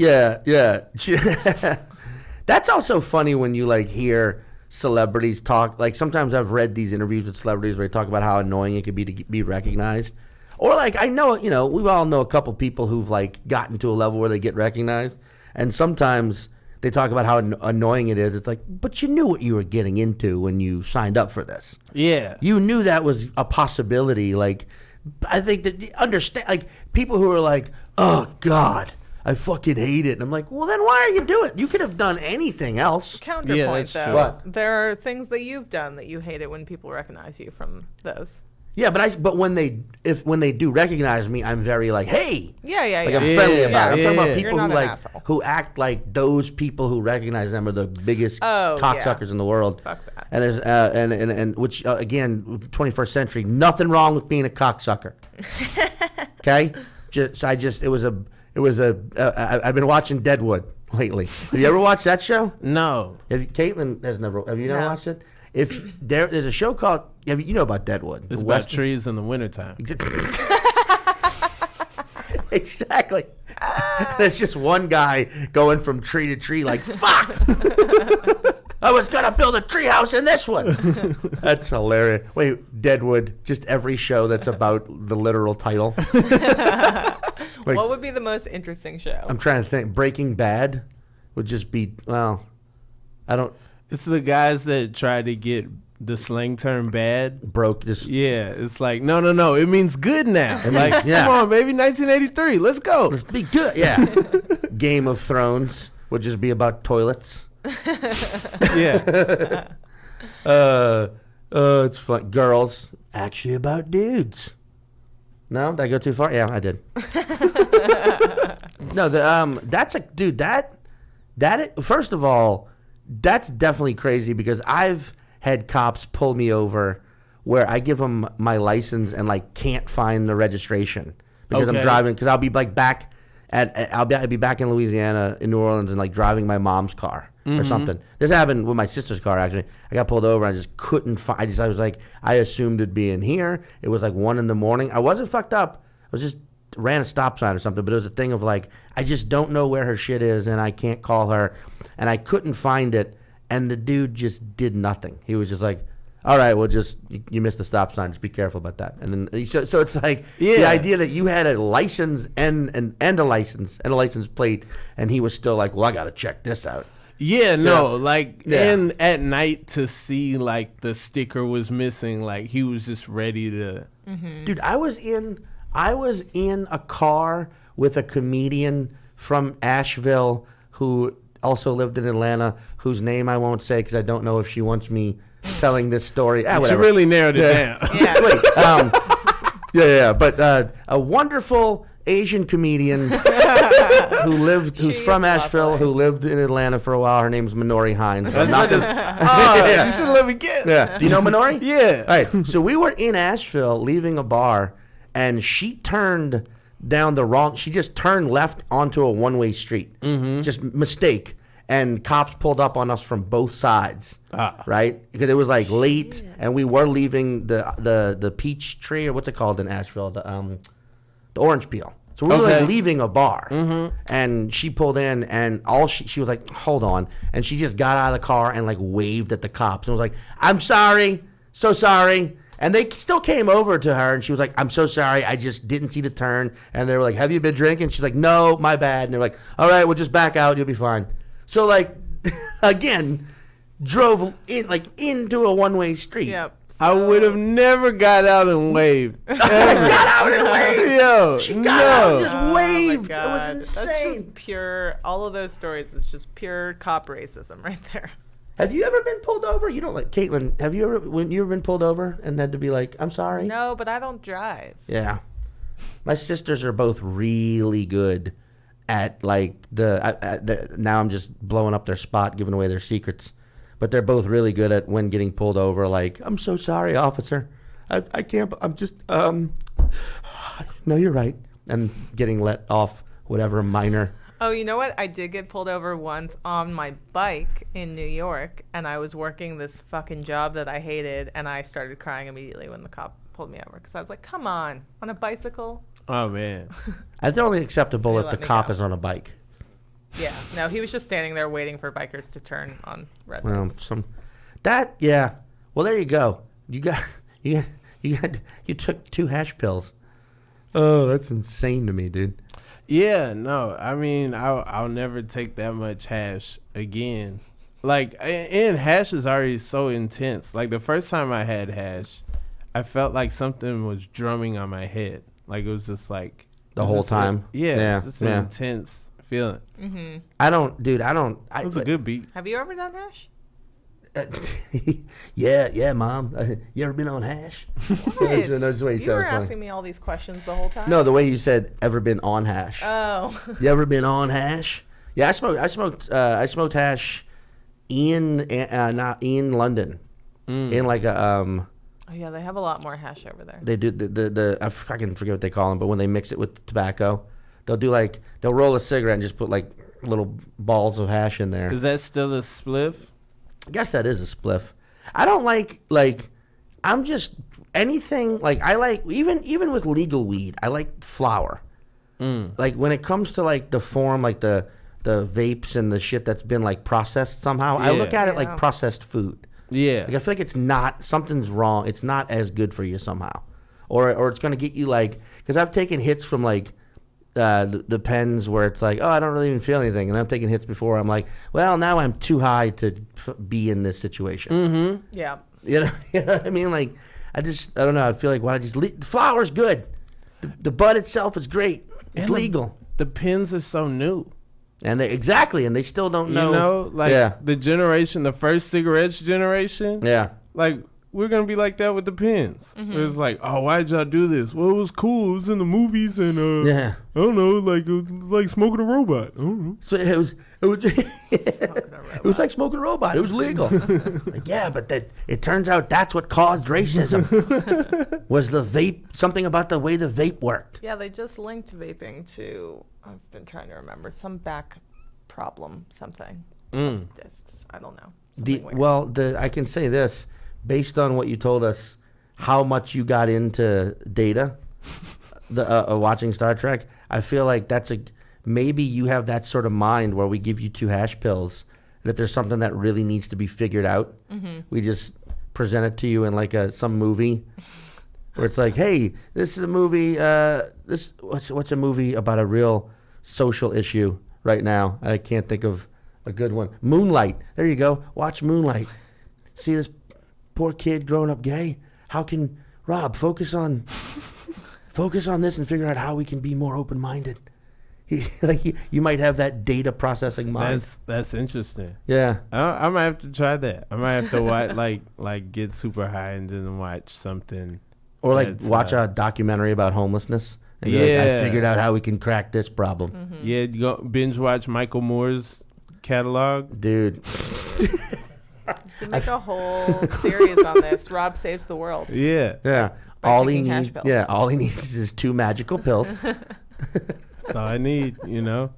that's also funny when you like hear celebrities talk. Like sometimes I've read these interviews with celebrities where they talk about how annoying it could be to be recognized. Or like I know, you know, we all know a couple people who've like gotten to a level where they get recognized. And sometimes they talk about how annoying it is. It's like, but you knew what you were getting into when you signed up for this. Yeah. You knew that was a possibility. Like, I think that understand, like, people who are like, oh, God, I fucking hate it. And I'm like, well, then why are you doing it? You could have done anything else. Counterpoint, though. What? There are things that you've done that you hate it when people recognize you from those. Yeah, but when they do recognize me, I'm very like, hey. Yeah. Like I'm friendly about it. I'm talking about people who act like those people who recognize them are the biggest cocksuckers in the world. Fuck that. And there's and which again, 21st century, nothing wrong with being a cocksucker. Okay? I've been watching Deadwood lately. Have you ever watched that show? No. Caitlin has never. Have you never watched it? If there's a show called you know about Deadwood. It's The about Western- trees in the wintertime. Exactly. There's just one guy going from tree to tree like, fuck! I was going to build a treehouse in this one. That's hilarious. Wait, Deadwood, just every show that's about the literal title. Wait, What would be the most interesting show? I'm trying to think. Breaking Bad would just be, well, I don't, It's the guys that try to get the slang term bad. broke this. Yeah, it's like, no. It means good now. Like, yeah. come on, baby, 1983. Let's go. Let's be good. Yeah. Game of Thrones would just be about toilets. Yeah. It's fun. Girls, actually about dudes. No, did I go too far? Yeah, I did. No, that's a dude. First of all, that's definitely crazy because I've had cops pull me over where I give them my license and like can't find the registration because I'm Okay. driving because I'll be like back I'll be back in Louisiana in New Orleans and like driving my mom's car or something. This happened with my sister's car actually. I got pulled over. I just couldn't find. I was like, I assumed it'd be in here. It was like 1 a.m. I wasn't fucked up. I was just ran a stop sign or something. But it was a thing of like, I just don't know where her shit is and I can't call her, and I couldn't find it. And the dude just did nothing. He was just like, all right, well, just you missed the stop sign. Just be careful about that. And then so it's like the Yeah. idea that you had a license and a license plate, and he was still like, well, I got to check this out. Yeah, no, Yeah. like, Yeah. and at night to see, like, the sticker was missing, like, he was just ready to. Dude, I was in a car with a comedian from Asheville who also lived in Atlanta, whose name I won't say because I don't know if she wants me telling this story. She Whatever. really narrowed it Yeah. down. Yeah. Wait, but a wonderful Asian comedian who's She's from Asheville, lovely. who lived in Atlanta for a while. Her name's Minori Hines. I'm not gonna- Oh, Yeah. you should let me guess. Yeah. Do you know Minori? Yeah. All right. So we were in Asheville leaving a bar, and she turned down she just turned left onto a one-way street. Mm-hmm. Just mistake. And cops pulled up on us from both sides. Right? Because it was like late, and we were leaving the peach tree, or what's it called in Asheville? The orange peel. So we were Okay. like leaving a bar, and she pulled in, and she was like, "Hold on," and she just got out of the car and like waved at the cops and was like, "I'm sorry, so sorry." And they still came over to her, and she was like, "I'm so sorry, I just didn't see the turn." And they were like, "Have you been drinking?" She's like, "No, my bad." And they're like, "All right, we'll just back out, you'll be fine." So like, again, drove into a one-way street. Yep. I would have never got out and waved. Ever. Got out and waved. Yo, She got out and just Oh my waved. It God. was That's insane. just pure. All of those stories is just pure cop racism right there. Have you ever been pulled over? You don't like Caitlin. Have you ever been pulled over and had to be like, "I'm sorry"? No, but I don't drive. Yeah, my sisters are both really good at like now I'm just blowing up their spot, giving away their secrets, but they're both really good at when getting pulled over. Like, "I'm so sorry, officer. I can't. I'm just no, you're right," and getting let off whatever minor. Oh, you know what? I did get pulled over once on my bike in New York, and I was working this fucking job that I hated, and I started crying immediately when the cop pulled me over because I was like, "Come on a bicycle?" Oh, man. That's only acceptable They if let the me cop go. is on a bike. Yeah. No, he was just standing there waiting for bikers to turn on red Well, lights. yeah. Well, there you go. You took 2 hash pills. Oh, that's insane to me, dude. Yeah, no, I mean, I'll never take that much hash again. Like, and hash is already so intense. Like, the first time I had hash, I felt like something was drumming on my head. Like, it was just like... The it's whole just time? Yeah, it's just Yeah. an intense feeling. I don't. It was a good beat. Have you ever done hash? yeah, Mom. You ever been on hash? That's the way you You said were it. Funny. asking me all these questions the whole time. No, the way you said "ever been on hash." Oh. You ever been on hash? Yeah, I smoked hash in London, in like a Oh yeah, they have a lot more hash over there. They do the I can forget what they call them, but when they mix it with tobacco, they'll roll a cigarette and just put like little balls of hash in there. Is that still a spliff? I guess that is a spliff. I don't like I'm just anything like I like even with legal weed, I like flower. Like when it comes to like the form, like the vapes and the shit that's been like processed somehow, I look at it like processed food. Yeah. Like I feel like it's not, something's wrong. It's not as good for you somehow, or it's gonna get you like, because I've taken hits from like the pens where it's like, oh, I don't really even feel anything, and I'm taking hits before I'm like, well, now I'm too high to be in this situation. Yeah. You know what I mean? Like I don't know. I feel like why don't I just the flower's good. The bud itself is great. It's legal. The pens are so new. And they still don't know. You know, like the generation, the first cigarettes generation. Yeah. Like we're gonna be like that with the pens. It's like, oh, why did y'all do this? Well, it was cool. It was in the movies, and I don't know, like it was like smoking a robot. I don't know. So it was it was like smoking a robot. It was legal. Like, yeah, but it turns out that's what caused racism. Was the vape, something about the way the vape worked. Yeah, they just linked vaping to, I've been trying to remember, some back problem, something. Some discs. I don't know. I can say this, based on what you told us, how much you got into data, watching Star Trek, I feel like maybe you have that sort of mind where we give you 2 hash pills, and if there's something that really needs to be figured out, we just present it to you in like some movie where it's like, hey, this is a movie, what's a movie about a real social issue right now? I can't think of a good one. Moonlight. There you go. Watch Moonlight. See this poor kid growing up gay? How can Rob focus on this and figure out how we can be more open-minded? You might have that data processing mind. That's interesting. Yeah. I might have to try that. I might have to watch like get super high and then watch something. Or like watch a documentary about homelessness. And be like, I figured out how we can crack this problem. Yeah, you go binge watch Michael Moore's catalog. Dude. You can make a whole series on this. Rob saves the world. Yeah. Yeah. By All he taking hash needs. pills. Yeah. All he needs is 2 magical pills. That's all I need, you know.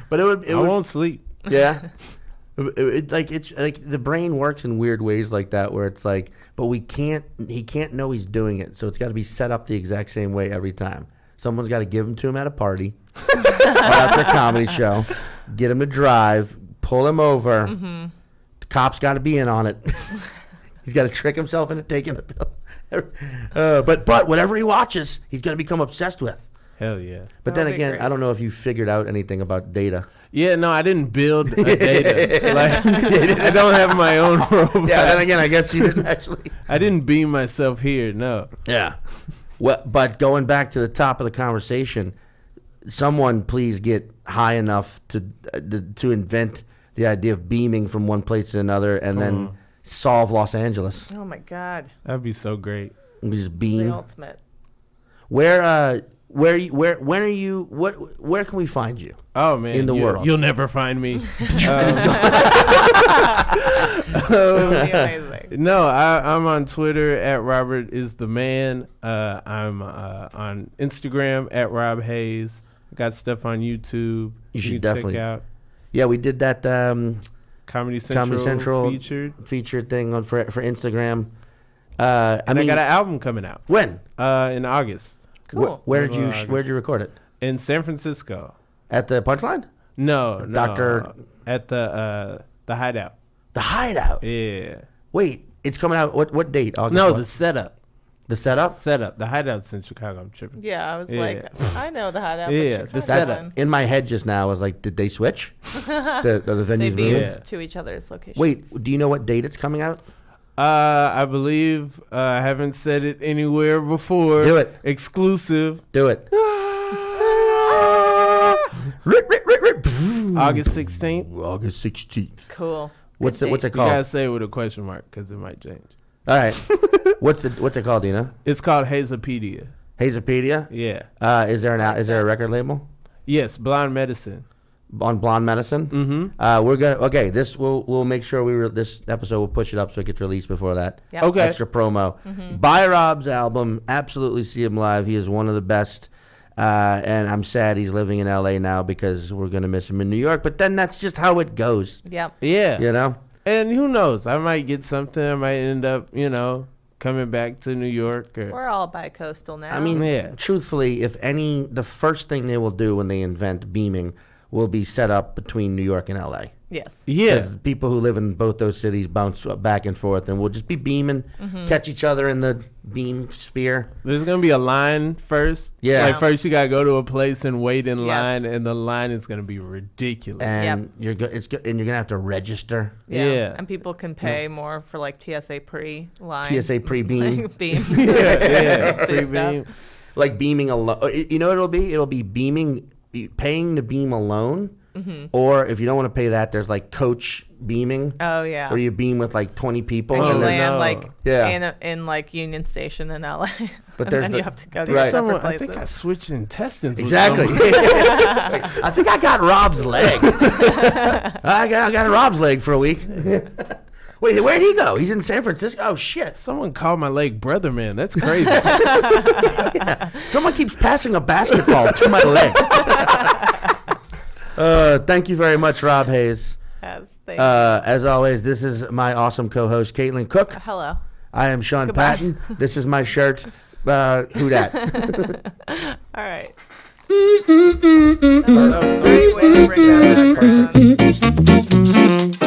But I won't sleep. Yeah. It's like the brain works in weird ways like that, where it's like, but he can't know he's doing it, so it's got to be set up the exact same way every time. Someone's got to give him to him at a party or after a comedy show, get him to drive, pull him over. The cop's got to be in on it. He's got to trick himself into taking the pill. But whatever he watches, he's going to become obsessed with. Hell yeah. But That'll then be again, great. I don't know if you figured out anything about data. Yeah, no, I didn't build a data. Like, I don't have my own robot. Yeah, then again, I guess you didn't actually. I didn't beam myself here, no. Yeah. Well, but going back to the top of the conversation, someone please get high enough to invent the idea of beaming from one place to another and then solve Los Angeles. Oh my God. That'd be so great. We just The beam. ultimate. Where can we find you? Oh man, In the world. you'll never find me. That would be amazing. No, I'm on Twitter at Robert is the man. I'm on Instagram at Rob Haze. Got stuff on YouTube. You should can definitely check out. Yeah, we did that Comedy Central featured thing for Instagram. I got an album coming out when? in August Cool. Where'd Middle you of August. where'd you record it? in San Francisco. At the Punchline? No, Dr. at the Hideout. The Hideout. Yeah. Wait, it's coming out. What date? August No, what? the setup. The setup. The Hideout's in Chicago. I'm tripping. Yeah, I was Yeah. like, I know the hideout. Yeah, but the Chicago's setup. one. In my head just now, I was like, did they switch? the venues They beamed moved? Yeah. to each other's locations. Wait, do you know what date it's coming out? I believe I haven't said it anywhere before. Do it. Exclusive. Do it. August 16th. August 16th. Cool. What's Good it You called? gotta say it with a question mark because it might change. All right. What's it called? Do you know? It's called Hazopedia. Hazopedia. Yeah. Is there a record label Yes, Blonde Medicine. on Blonde Medicine? Mm-hmm. We're gonna this we'll make sure this episode will push it up so it gets released before that. Yep. Okay. Extra promo. Buy Rob's album. Absolutely see him live. He is one of the best. And I'm sad he's living in LA now because we're gonna miss him in New York. But then that's just how it goes. Yep. Yeah. You know. And who knows? I might get something. I might end up, coming back to New York. Or, We're all bi-coastal now. I mean, Yeah. truthfully, the first thing they will do when they invent beaming will be set up between New York and LA. yes. yeah. 'Cause people who live in both those cities bounce back and forth, and we'll just be beaming, catch each other in the beam sphere. There's going to be a line first. Yeah. Like, first you got to go to a place and wait in Yes. line, and the line is going to be ridiculous. And you're gonna have to register. Yeah. And people can pay more for like TSA pre-line. TSA pre-beam. Like, beam. yeah. Boost Pre-beam. up. Like beaming alone. You know what it'll be? It'll be paying to beam alone. Or if you don't want to pay that, there's like coach beaming, Oh yeah. where you beam with like 20 people. And you Oh, land no. like Yeah. in like Union Station in LA. But and there's then the- you have to go to right. separate Someone, I places. think I switched intestines. Exactly. With someone. I think I got Rob's leg. I got Rob's leg for a week. Wait, where'd he go? He's in San Francisco. Oh shit! Someone called my leg brother man. That's crazy. Someone keeps passing a basketball to my leg. Thank you very much, Rob Haze. As always, this is my awesome co-host, Caitlin Cook. Hello. I am Sean Goodbye. Patton. This is my shirt. Who dat? All right. That was a great way to bring that back around.